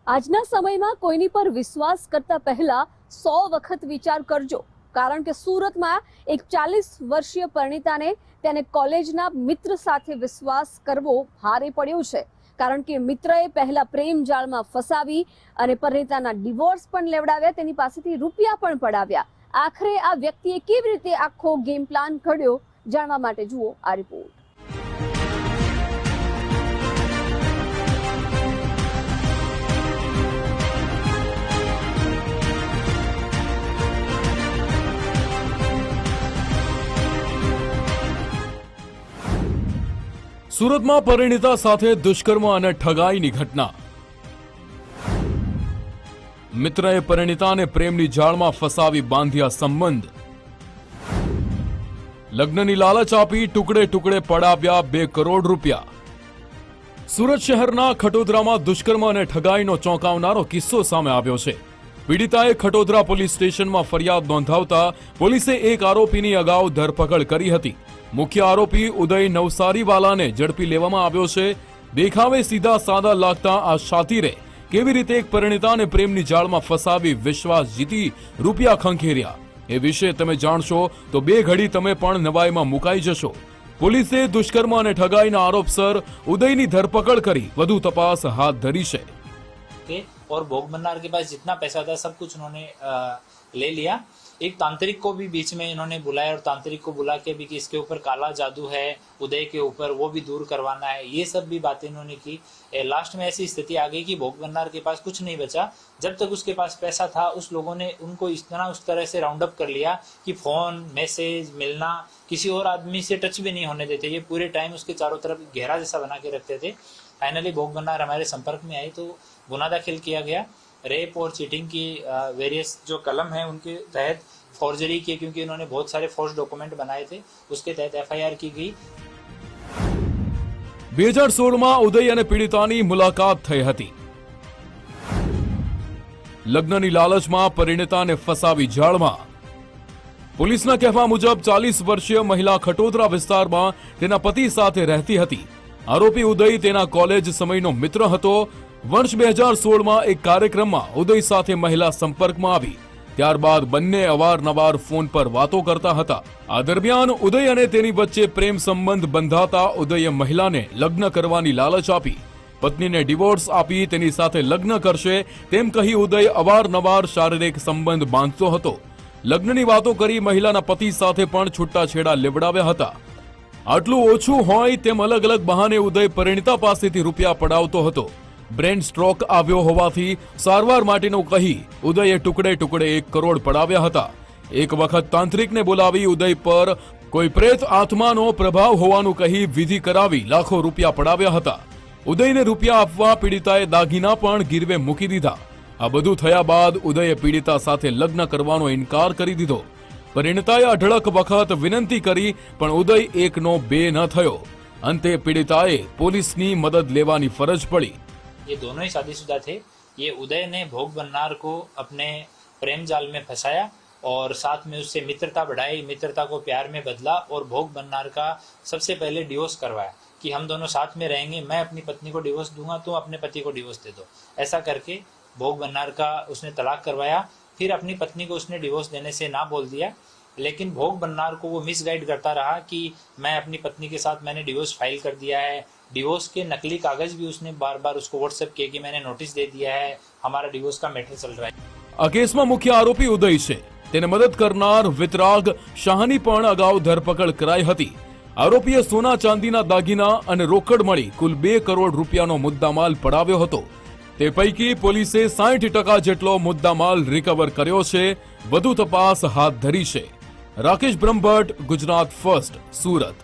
આજના સમયમાં કોઈની પર વિશ્વાસ કરતા પહેલા 100 વખત વિચાર કરજો, કારણ કે સુરતમાં એક 40 વર્ષીય પરિણીતાને તેને કોલેજના મિત્ર સાથે વિશ્વાસ કરવો ભારે પડ્યો છે, કારણ કે મિત્રએ પહેલા પ્રેમ જાળમાં ફસાવી અને પરિણીતાના ડિવોર્સ પણ લેવડાવ્યા, તેની પાસેથી રૂપિયા પણ પડાવ્યા। આખરે આ વ્યક્તિએ કેવી રીતે આખો ગેમ પ્લાન ઘડ્યો, જાણવા માટે જુઓ આ રિપોર્ટ। સુરતમાં પરિણીતા સાથે દુષ્કર્મ અને ઠગાઈની ઘટના। મિત્રએ પરિણીતાને પ્રેમની જાળમાં ફસાવી બાંધ્યા સંબંધ। લગ્નની લાલચ આપી ટુકડે ટુકડે પડાવ્યા 2 કરોડ રૂપિયા। સુરત શહેરના ખટોદરામાં દુષ્કર્મ અને ઠગાઈનો ચોંકાવનારો કિસ્સો સામે આવ્યો છે। પીડિતાએ ખટોદરા પોલીસ સ્ટેશનમાં ફરિયાદ નોંધાવતા પોલીસે એક આરોપીની અગાઉ ધરપકડ કરી હતી। મુખ્ય આરોપી ઉદય નવસારીવાલાને ઝડપી લેવામાં આવ્યો છે। દેખાવે સીધા સાદા લાગતા આ શાતીરે કેવી રીતે એક પરિણીતાને પ્રેમની જાળમાં ફસાવી વિશ્વાસ જીતી રૂપિયા ખંખેર્યા, એ વિશે તમે જાણશો તો બે ઘડી તમે પણ નવાઈમાં મુકાઈ જશો। પોલીસે દુષ્કર્મ અને ઠગાઈના આરોપસર ઉદયની ધરપકડ કરી વધુ તપાસ હાથ ધરી છે। और भोग बननार के पास जितना पैसा था सब कुछ उन्होंने ले लिया। एक तांत्रिक को भी बीच में इन्होंने बुलाया और तांत्रिक को बुला के भी कि इसके ऊपर काला जादू है उदय के ऊपर, वो भी दूर करवाना है, ये सब भी बातें इन्होंने की। लास्ट में ऐसी स्थिति आ गई कि भोग बननार के पास कुछ नहीं बचा। जब तक उसके पास पैसा था उस लोगों ने उनको इतना उस तरह से राउंड अप कर लिया कि फोन मैसेज मिलना किसी और आदमी से टच भी नहीं होने देते। ये पूरे टाइम उसके चारों तरफ घेरा जैसा बना के रखते थे। फाइनली भोग बननार हमारे संपर्क में आई तो गुना दाखिल किया गया। रेप और चीटिंग की वेरियस जो कलम है उनके तहत फॉर्जरी की, क्योंकि इन्होंने बहुत सारे फोर्ज डॉक्यूमेंट बनाए थे, उसके तहत एफआईआर की गई। 2016માં ઉદય અને પીડિતાની મુલાકાત થઈ હતી। લગ્નની લાલચમાં પરિણીતાને ફસાવી જાળમાં। પોલીસના કહેવા મુજબ 40 વર્ષીય મહિલા ખટોદરા વિસ્તારમાં તેના પતિ સાથે રહેતી હતી। આરોપી ઉદય તેના કોલેજ સમયનો મિત્ર હતો। વર્ષ 2016માં એક કાર્યક્રમમાં ઉદય સાથે મહિલા સંપર્કમાં આવી, ત્યારબાદ બંને અવારનવાર ફોન પર વાતો કરતા હતા। આ દરમિયાન ઉદય અને તેની વચ્ચે પ્રેમ સંબંધ બંધાતા ઉદયે મહિલાને લગ્ન કરવાની લાલચ આપી, પત્નીને ડિવોર્સ આપી તેની સાથે લગ્ન કરશે તેમ કહી ઉદય અવારનવાર શારીરિક સંબંધ બાંધતો હતો। લગ્નની વાતો કરી મહિલાના પતિ સાથે પણ છૂટાછેડા લેવડાવ્યા હતા। આટલું ઓછું હોય તેમ અલગ અલગ બહાને ઉદય પરિણીતા પાસેથી રૂપિયા પડાવતો હતો। બ્રેન સ્ટ્રોક આવ્યો હોવાથી સારવાર માટેનું કહી ઉદયે ટુકડે ટુકડે 1 કરોડ પડાવ્યા હતા। એક વખત તાંત્રિકને બોલાવી ઉદય પર કોઈ પ્રેત આત્માનો પ્રભાવ હોવાનું કહી વિધિ કરાવી લાખો રૂપિયા પડાવ્યા હતા। ઉદયને રૂપિયા આપવા પીડિતાએ દાગીના પણ ગીરવે મૂકી દીધા। આ બધું થયા બાદ ઉદયે પીડિતા સાથે લગ્ન કરવાનો ઇનકાર કરી દીધો। પરિણીતાએ અઢળક વખત વિનંતી કરી પણ ઉદય 1નો 2 ન થયો। અંતે પીડિતાએ પોલીસની મદદ લેવાની ફરજ પડી। ये दोनों ही शादीशुदा थे। ये उदय ने भोग बननार को अपने प्रेम जाल में फंसाया और साथ में उससे मित्रता बढ़ाई, मित्रता को प्यार में बदला और भोग बननार का सबसे पहले डिवोर्स करवाया कि हम दोनों साथ में रहेंगे, मैं अपनी पत्नी को डिवोर्स दूंगा, तुम अपने पति को डिवोर्स दे दो। ऐसा करके भोग बननार का उसने तलाक करवाया। फिर अपनी पत्नी को उसने डिवोर्स देने से ना बोल दिया, लेकिन भोग बननार को वो मिसगाइड करता रहा कि मैं अपनी पत्नी के साथ मैंने डिवोर्स फाइल कर दिया है। डिवोर्स के नकली कागज भी उसने बार बार उसको व्हाट्सएप किए कि मैंने नोटिस दे दिया है, हमारा डिवोर्स का मैटर चल रहा है। આ કેસમાં મુખ્ય આરોપી ઉદય છે। તેને મદદ કરનાર વિતરાગ શાહની પણ અગાઉ ધરપકડ કરાઈ હતી। આરોપીએ સોના ચાંદીના દાગીના અને રોકડ મળી કુલ 2 કરોડ રૂપિયાનો મુદ્દામાલ પડાવ્યો હતો। તે પૈકી પોલીસે 60% જેટલો મુદ્દામાલ રિકવર કર્યો છે। વધુ તપાસ હાથ ધરી છે। રાકેશ બ્રહ્મભટ્ટ, ગુજરાત ફર્સ્ટ, સુરત।